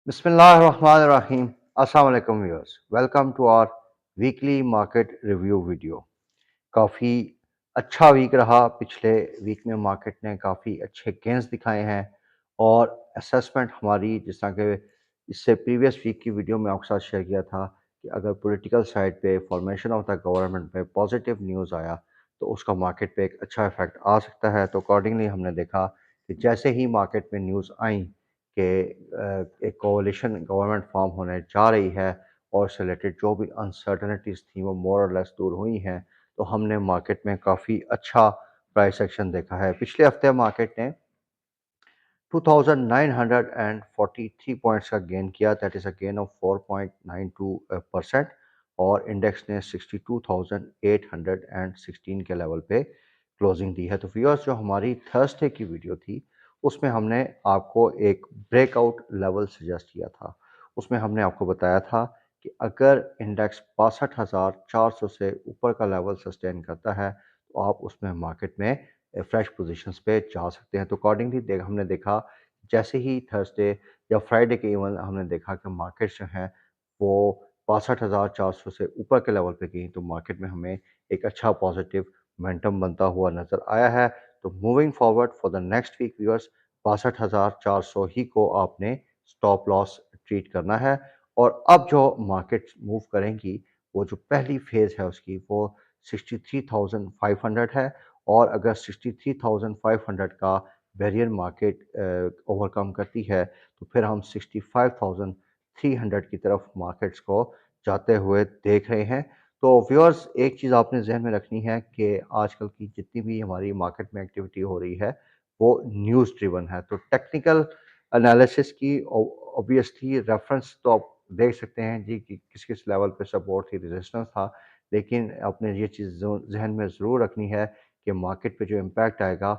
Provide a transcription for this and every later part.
Bismillahirrahmanirrahim. Assalamu alaikum viewers. Welcome to our weekly market review video. काफ़ी अच्छा week रहा। पिछले वीक में मार्केट ने काफ़ी अच्छे गेंस दिखाए हैं और असेसमेंट हमारी जिस तरह के इससे प्रीवियस वीक की वीडियो में आपके साथ शेयर किया था कि अगर पॉलिटिकल साइड पे फॉर्मेशन ऑफ द गवर्नमेंट पे पॉजिटिव न्यूज़ आया तो उसका मार्केट पे एक अच्छा इफेक्ट आ सकता है। तो अकॉर्डिंगली हमने देखा कि जैसे ही मार्केट में न्यूज़ आई कि एक कोalition गवर्नमेंट फॉर्म होने जा रही है और इससे रिलेटेड जो भी अनसर्टनिटीज़ थी वो मोर और लेस दूर हुई हैं, तो हमने मार्केट में काफ़ी अच्छा प्राइस एक्शन देखा है। पिछले हफ्ते मार्केट ने 2943 पॉइंट्स का गेन किया, that is a gain of 4.92% और इंडेक्स ने 62,816 के लेवल पे क्लोजिंग दी है। तो व्यूअर्स, जो हमारी थर्सडे की वीडियो थी उसमें हमने आपको एक ब्रेकआउट लेवल सजेस्ट किया था। उसमें हमने आपको बताया था कि अगर इंडेक्स 62,400 से ऊपर का लेवल सस्टेन करता है तो आप उसमें मार्केट में फ्रेश पोजीशंस पे जा सकते हैं। तो अकॉर्डिंगली हमने देखा जैसे ही थर्सडे या फ्राइडे के इवन हमने देखा कि मार्केट जो है वो 62,400 से ऊपर के लेवल पे गई, तो मार्केट में हमें एक अच्छा पॉजिटिव मोमेंटम बनता हुआ नज़र आया है। तो moving forward for the next week viewers, 62,400 ही को आपने स्टॉप लॉस ट्रीट करना है। और अब जो मार्केट मूव करेंगी वो जो पहली फेज़ है उसकी वो 63,500 है। और अगर 63,500 का बैरियर मार्केट ओवरकम करती है तो फिर हम 65,300 की तरफ मार्केट्स को जाते हुए देख रहे हैं। तो व्यूअर्स, एक चीज़ आपने जहन में रखनी है कि आजकल की जितनी भी हमारी मार्केट में एक्टिविटी हो रही है वो न्यूज़ ड्रिवन है। तो टेक्निकल एनालिसिस की ऑब्वियसली रेफरेंस तो आप देख सकते हैं जी कि किस किस लेवल पे सपोर्ट थी, रेजिस्टेंस था, लेकिन आपने ये चीज़ जहन में ज़रूर रखनी है कि मार्केट पे जो इम्पैक्ट आएगा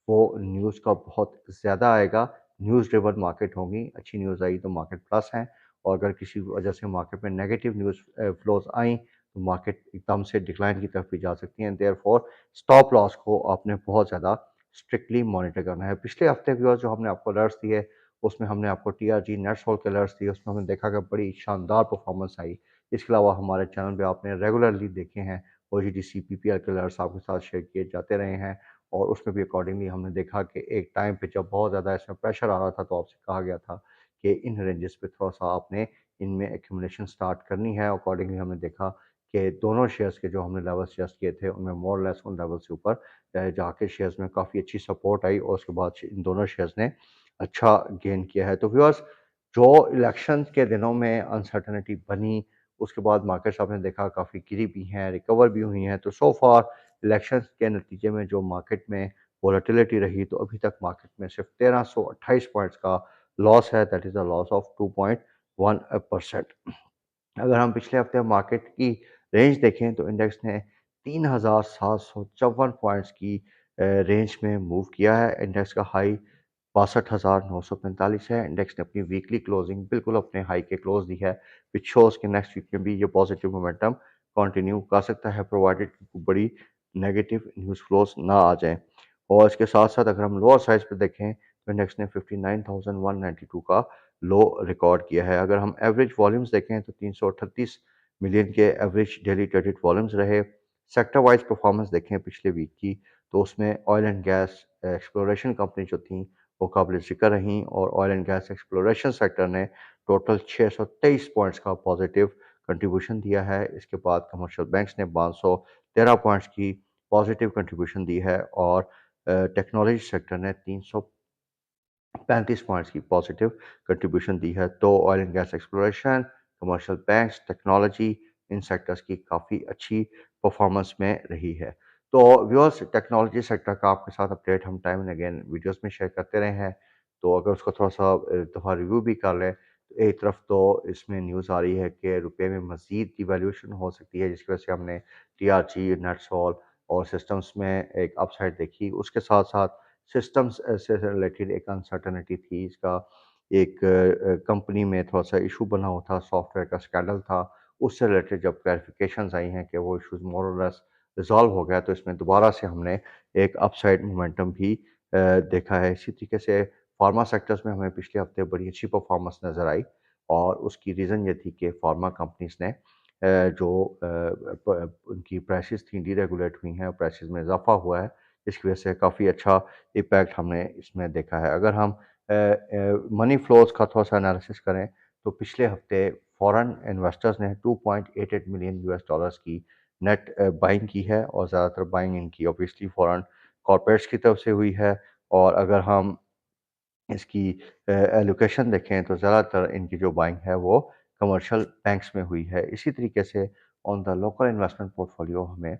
वो न्यूज़ का बहुत ज़्यादा आएगा। न्यूज़ ड्रिवन मार्केट होगी, अच्छी न्यूज़ आई तो मार्केट प्लस है और अगर किसी वजह से मार्केट में नेगेटिव न्यूज़ फ्लोज आई तो मार्केट एकदम से डिक्लाइन की तरफ भी जा सकती है। देयरफॉर स्टॉप लॉस को आपने बहुत ज़्यादा स्ट्रिक्टली मॉनिटर करना है। पिछले हफ्ते व्यूअर्स जो हमने आपको अलर्ट्स दिए उसमें हमने आपको टीआरजी नेट सोल के अलर्ट्स दिए, उसमें हमने देखा कि बड़ी शानदार परफॉर्मेंस आई। इसके अलावा हमारे चैनल पे आपने रेगुलरली देखे हैं ओजीडीसी पीपीआर के अलर्ट्स आपके साथ शेयर किए जाते रहे हैं और उसमें भी अकॉर्डिंगली हमने देखा कि एक टाइम पे जब बहुत ज़्यादा इसमें प्रेशर आ रहा था तो आपसे कहा गया था कि इन रेंजेस पे थोड़ा-सा आपने इनमें एक्यूमुलेशन स्टार्ट करनी है। अकॉर्डिंगली हमने देखा कि दोनों शेयर्स के जो हमने लेवल सजेस्ट किए थे उनमें मोर और लेस उन लेवल से ऊपर जाके शेयर्स में काफ़ी अच्छी सपोर्ट आई और उसके बाद इन दोनों शेयर्स ने अच्छा गेन किया है। तो व्यूअर्स, जो इलेक्शन के दिनों में अनसर्टेनिटी बनी उसके बाद मार्केट्स आपने देखा काफ़ी गिरी भी हैं, रिकवर भी हुई हैं। तो सो फार इलेक्शंस के नतीजे में जो मार्केट में वोलेटिलिटी रही तो अभी तक मार्केट में सिर्फ 1328 पॉइंट्स का लॉस है, that is a loss of 2.1%। अगर हम पिछले हफ्ते मार्केट की रेंज देखें तो इंडेक्स ने 3,754 पॉइंट्स की रेंज में मूव किया है। इंडेक्स का हाई 62,945 है। इंडेक्स ने अपनी वीकली क्लोजिंग बिल्कुल अपने हाई के क्लोज दी है, विच शोज़ कि नेक्स्ट वीक में भी ये पॉजिटिव मोमेंटम कंटिन्यू कर सकता है प्रोवाइडेड बड़ी नेगेटिव न्यूज़ फ्लोज ना आ जाएँ। और इसके साथ-साथ अगर हम लोअर साइड पे देखें तो इंडेक्स ने 59,192 का लो रिकॉर्ड किया है। अगर हम एवरेज वॉल्यूम्स देखें तो 338 मिलियन के एवरेज डेली ट्रेडेड वॉल्यूम्स रहे। सेक्टर वाइज़ परफॉर्मेंस देखें पिछले वीक की तो उसमें oil and gas exploration company जो थी वो काबिल ज़िक्र रहीं और oil and gas exploration sector ने टोटल 623 पॉइंट्स का पॉजिटिव कंट्रीब्यूशन दिया है। इसके बाद कमर्शियल बैंक्स ने 513 पॉइंट्स की पॉजिटिव कंट्रीब्यूशन दी है और टेक्नोलॉजी सेक्टर ने 335 पॉइंट्स की पॉजिटिव कंट्रीब्यूशन दी है। तो oil and gas exploration, commercial banks, technology, in sectors की काफ़ी अच्छी परफॉर्मेंस में रही है। तो व्यूअर्स, टेक्नोलॉजी सेक्टर का आपके साथ अपडेट हम टाइम एंड अगेन वीडियोस में शेयर करते रहे हैं। तो अगर उसको थोड़ा-सा दफ़ा रिव्यू भी कर लें तो एक तरफ तो इसमें न्यूज़ आ रही है कि रुपए में मज़ीद डिवैल्यूएशन हो सकती है जिसकी वजह से हमने टीआरजी, नेटसोल और सिस्टम्स में एक अपसाइड देखी। उसके साथ-साथ सिस्टम्स से रिलेटेड एक अनसर्टेनिटी थी। इसका एक कंपनी में थोड़ा-सा इश्यू बना हुआ था, सॉफ्टवेयर का स्कैंडल था। उससे रिलेटेड जब क्लैरिफ़िकेशंस आई हैं कि वो इश्यूज़ मोर और लेस रिज़ॉल्व हो गया, तो इसमें दोबारा से हमने एक अपसाइड मोमेंटम भी देखा है। इसी तरीके से फार्मा सेक्टर्स में हमें पिछले हफ्ते बड़ी अच्छी परफॉर्मेंस नज़र आई और उसकी रीज़न ये थी कि फार्मा कंपनीज़ ने जो उनकी प्राइसेस थी डीरेगुलेट हुई हैं, प्राइसेस में इजाफा हुआ है, इसकी वजह से काफ़ी अच्छा इम्पैक्ट हमने इसमें देखा है। अगर हम मनी फ्लोज का थोड़ा सा एनालिसिस करें तो पिछले हफ्ते फॉरेन इन्वेस्टर्स ने 2.88 मिलियन यूएस डॉलर्स की नेट बाइंग की है और ज़्यादातर बाइंग इनकी ऑब्वियसली फॉरेन कॉर्पोरेट्स की तरफ से हुई है। और अगर हम इसकी एलोकेशन देखें तो ज़्यादातर इनकी जो बाइंग है वो कमर्शियल बैंक्स में हुई है। इसी तरीके से on the local investment portfolio हमें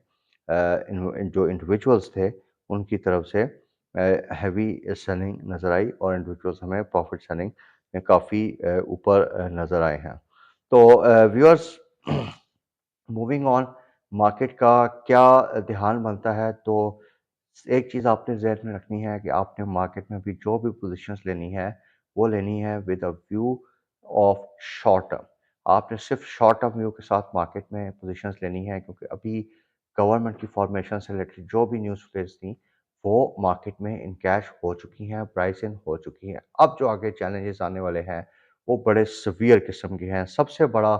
जो इंडिविजुअल्स थे उनकी तरफ से हैवी सेलिंग नज़र आई और इंडिविजुअल्स हमें प्रॉफिट सेलिंग में काफ़ी ऊपर नज़र आए हैं। तो व्यूअर्स मूविंग ऑन मार्केट का क्या ध्यान बनता है तो एक चीज़ आपने ज़हन में रखनी है कि आपने मार्केट में भी जो भी पोजीशंस लेनी है वो लेनी है with a view of short term. आपने सिर्फ शॉर्ट टर्म व्यू के साथ मार्केट में पोजीशंस लेनी है क्योंकि अभी गवर्नमेंट की फॉर्मेशन से रिलेटेड जो भी न्यूज़ फ्लेज थी वो मार्केट में इन कैश हो चुकी हैं, प्राइस इन हो चुकी हैं। अब जो आगे चैलेंजेस आने वाले हैं वो बड़े सीवियर किस्म के हैं। सबसे बड़ा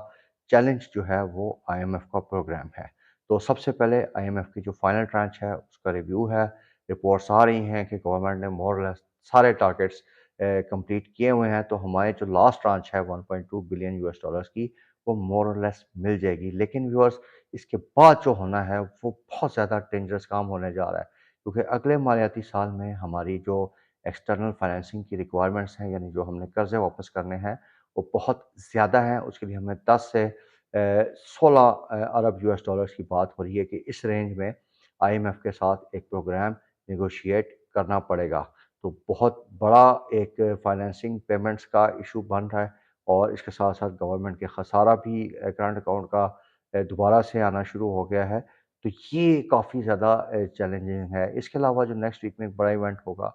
चैलेंज जो है वो आईएमएफ का प्रोग्राम है। तो सबसे पहले आईएमएफ की जो फाइनल ट्रांच है उसका रिव्यू है। रिपोर्ट्स आ रही हैं कि गवर्नमेंट ने मोर और लेस सारे टारगेट्स कंप्लीट किए हुए हैं, तो हमारी जो लास्ट ट्रांच है 1.2 बिलियन यूएस डॉलर्स की वो मोर और लेस मिल जाएगी। लेकिन व्यूअर्स इसके बाद जो होना है वो बहुत ज़्यादा डेंजरस काम होने जा रहा है क्योंकि अगले मालियाती साल में हमारी जो एक्सटर्नल फाइनेंसिंग की रिक्वायरमेंट्स हैं यानी जो हमने कर्ज़े वापस करने हैं वो बहुत ज़्यादा हैं। उसके लिए हमें 10 से 16 अरब यूएस डॉलर्स की बात हो रही है कि इस रेंज में आईएमएफ के साथ एक प्रोग्राम नेगोशिएट करना पड़ेगा। तो बहुत बड़ा एक फाइनेंसिंग पेमेंट्स का इशू बन रहा है और इसके साथ-साथ गवर्नमेंट के खसारा भी करंट अकाउंट का दोबारा से आना शुरू हो गया है। तो ये काफ़ी ज़्यादा चैलेंजिंग है। इसके अलावा जो नेक्स्ट वीक में एक बड़ा इवेंट होगा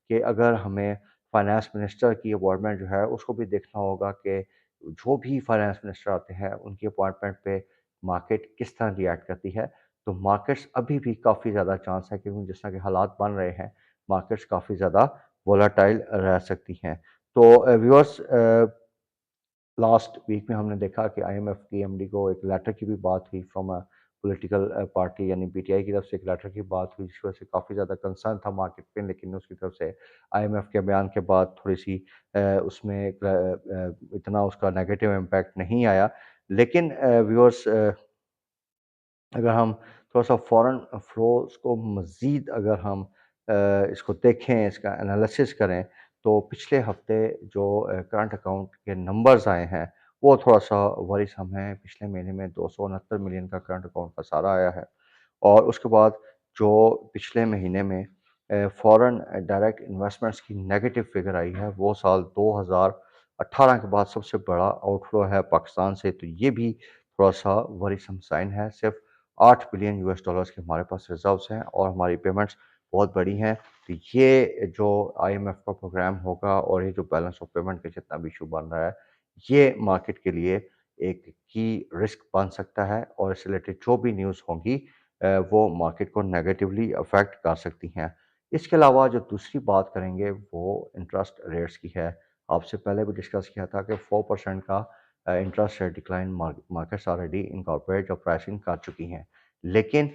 कि अगर हमें फाइनेंस मिनिस्टर की अपॉइंटमेंट जो है उसको भी देखना होगा कि जो भी फाइनेंस मिनिस्टर आते हैं उनकी अपॉइंटमेंट पे मार्केट किस तरह रिएक्ट करती है। तो मार्केट्स अभी भी काफ़ी ज़्यादा चांस है क्योंकि जिस तरह के हालात बन रहे हैं, मार्केट्स काफ़ी ज़्यादा वोलेटाइल रह सकती हैं। तो व्यूअर्स लास्ट वीक में हमने देखा कि आईएमएफ की एमडी को एक लेटर की भी बात हुई फ्रॉम अ पॉलिटिकल पार्टी यानी पीटीआई की तरफ से एक लेटर की बात हुई जिसकी वजह से काफ़ी ज़्यादा कंसर्न था मार्केट पे, लेकिन उसकी तरफ से आईएमएफ के बयान के बाद थोड़ी-सी उसमें एक इतना उसका नेगेटिव इम्पैक्ट नहीं आया। लेकिन व्यूअर्स अगर हम थोड़ा-सा फ़ॉरेन फ्लोज़ को मज़ीद अगर हम इसको देखें, इसका एनालिसिस करें, तो पिछले हफ़्ते जो करंट अकाउंट के नंबर्स आए हैं, वो थोड़ा-सा वरीसम हैं। पिछले महीने में 269 मिलियन का करंट अकाउंट खसारा आया है और उसके बाद जो पिछले महीने में फ़ॉरेन डायरेक्ट इन्वेस्टमेंट्स की नेगेटिव फ़िगर आई है, वो साल 2018 के बाद सबसे बड़ा आउटफ्लो है पाकिस्तान से। तो ये भी थोड़ा-सा वरीसम साइन है। सिर्फ़ 8 बिलियन यूएस डॉलर्स के हमारे पास रिज़र्व्स हैं और हमारी पेमेंट्स बहुत बड़ी हैं। तो ये जो आईएमएफ का प्रोग्राम होगा और ये जो बैलेंस ऑफ पेमेंट का जितना भी इश्यू बन रहा है, ये मार्केट के लिए एक की रिस्क बन सकता है और इससे रिलेटेड जो भी न्यूज़ होंगी वो मार्केट को नेगेटिवली अफ़ेक्ट कर सकती हैं। इसके अलावा जो दूसरी बात करेंगे वो इंटरेस्ट रेट्स की है। आपसे पहले भी डिस्कस किया था कि 4% का interest rate decline markets already incorporate और प्राइसिंग कर चुकी हैं। लेकिन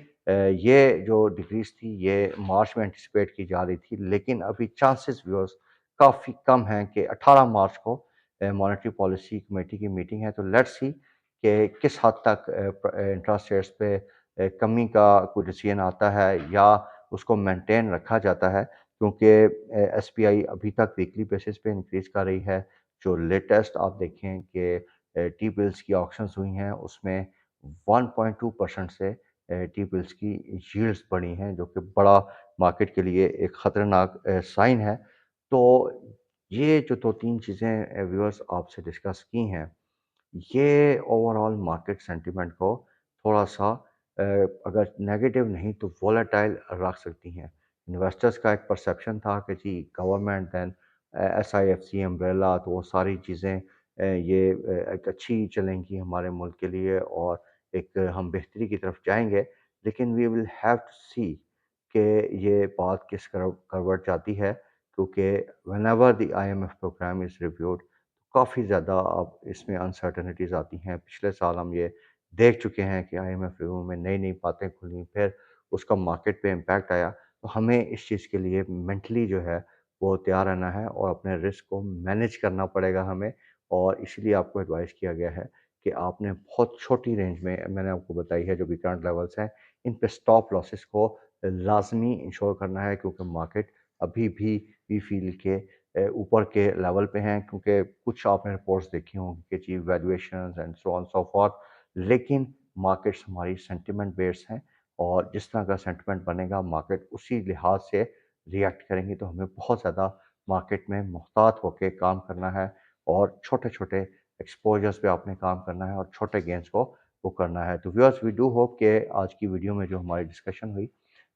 ये जो डिक्रीज़ थी ये मार्च में एंटिसिपेट की जा रही थी, लेकिन अभी चांसेस व्यूअर्स काफ़ी कम हैं कि 18 मार्च को मॉनेटरी पॉलिसी कमेटी की मीटिंग है, तो लेट्स सी कि किस हद तक इंटरेस्ट रेट्स पे कमी का कोई डिसीजन आता है या उसको मेंटेन रखा जाता है क्योंकि एसपीआई अभी तक वीकली बेसिस पे इंक्रीज़ कर रही है। जो लेटेस्ट आप देखें कि टी बिल्स की ऑक्शंस हुई हैं उसमें 1.2% से टी बिल्स की यील्ड्स बढ़ी हैं जो कि बड़ा मार्केट के लिए एक ख़तरनाक साइन है। तो ये जो 2-3 चीज़ें व्यूअर्स आपसे डिस्कस की हैं, ये ओवरऑल मार्केट सेंटिमेंट को थोड़ा-सा अगर नेगेटिव नहीं तो वोलेटाइल रख सकती हैं। इन्वेस्टर्स का एक परसेप्शन था कि जी गवर्नमेंट देन एसआईएफसी अम्ब्रेला तो वो सारी चीज़ें ये एक अच्छी चलेंगी हमारे मुल्क के लिए और एक हम बेहतरी की तरफ जाएँगे। लेकिन we will have to see कि ये बात किस करवट जाती है। क्योंकि whenever the IMF program is reviewed काफ़ी ज़्यादा अब इसमें अनसर्टेनिटीज़ आती हैं। पिछले साल हम ये देख चुके हैं कि आईएमएफ रिव्यू में नई-नई बातें खुली, फिर उसका मार्केट पे इम्पैक्ट आया। तो हमें इस चीज़ के लिए मेंटली जो है वो तैयार रहना है और अपने रिस्क को मैनेज करना पड़ेगा हमें, और इसीलिए आपको एडवाइस किया गया है कि आपने बहुत छोटी रेंज में मैंने आपको बताई है जो भी करंट लेवल्स हैं, इन पे स्टॉप लॉसेस को लाज़मी इंश्योर करना है, क्योंकि मार्केट अभी भी वी फील के ऊपर के लेवल पे हैं, क्योंकि कुछ आपने रिपोर्ट्स देखी होंगी कि जी valuations and so on so forth, लेकिन मार्केट्स हमारी सेंटिमेंट बेस्ड हैं, और जिस तरह का सेंटिमेंट बनेगा मार्केट उसी लिहाज से रिएक्ट करेंगी। तो हमें बहुत ज़्यादा मार्केट में मुहतात होके काम करना है, और छोटे-छोटे एक्सपोज़र्स पे आपने काम करना है और छोटे गेन्स को वो करना है। तो व्यूअर्स, वी डू होप कि आज की वीडियो में जो हमारी डिस्कशन हुई,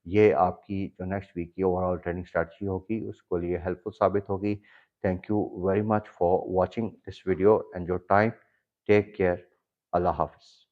ये आपकी जो नेक्स्ट वीक की ओवरऑल ट्रेडिंग स्ट्रैटेजी होगी, उसको लिए हेल्पफुल साबित होगी। Thank you very much for watching this video and your time. Take care. अल्लाह हाफ़िज़।